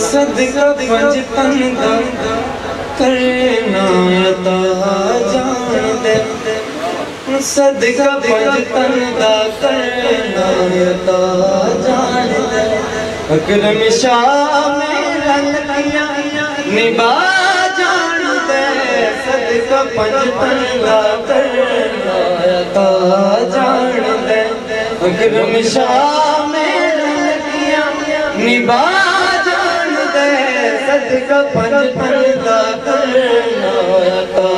सदका पंजतन दा करना अता जान दे, सदका पंजतन दा करना अता जान दे। अकरम शाह मेरा लकिया निभा जान दे, सदका पंजतन दा करना अता जान दे। अकरम शाह मेरा लकिया निभा जान दे, सदका पंजतन दा करना अता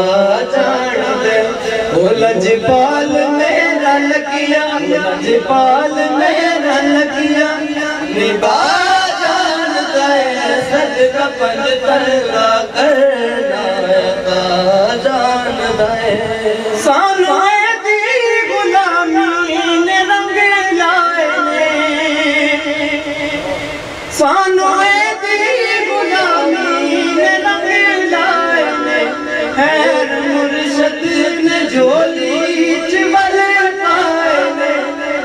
जान दे। ओ लजपाल मेरा लकिया, लजपाल मेरा लकिया निभा जान दे, सदका पंजतन दा करना अता जान दे। सानू दी गुलामी ने रंग लाए ने, सानू दी गुलामी ने रंग लाए ने। हैर मुर्शद ने झोली च वल पाए ने,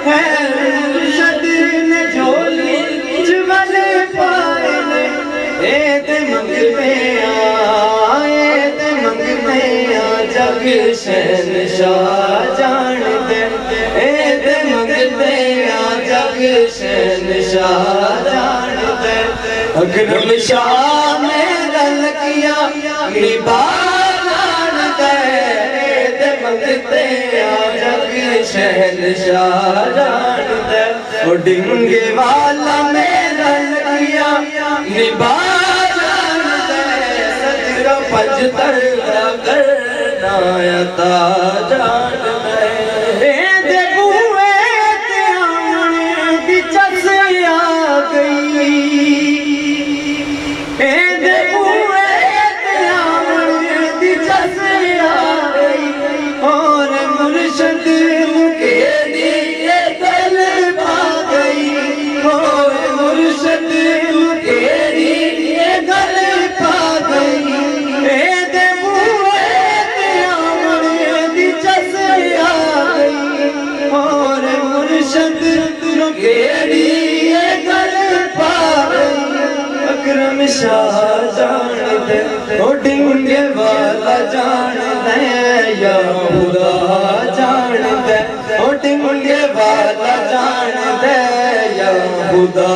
हैर मुर्शद ने झोली च वल पाए ने। ए ते मंगते आ जग शहनशाह जान दे, ए ते मंगते आ जग शहनशाह जान दे। अकरम शाह मेरा लकिया निभा जान दे, ए ते मंगते आ जग शहनशाह जान दे। ओ डिंगे वाला मेरा लकिया निभा जान दे, सदका पंजतन दा करना अता जान दे। ए दे बूए ते आने दी चस आ गई, ए दे बूए ते आने दी चस आ गई। और मुर्शद मुकेरी गल पा गई, और मुर्शद मुकेरी गल पा गई। ए दे बूए ते आने दी चस आ गई, और मुर्शद मुकेरी गल पा गई। अकरम शाह जान दे, ओ डिंगे वाला जान दे, या खुदा जान दे। ओ डिंगे वाला जान दे, या खुदा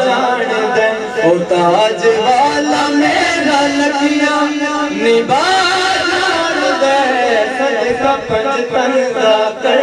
जान दे। ओ ताज वाला मेरा लकिया निभा जान दे, सदका पंजतन दा कर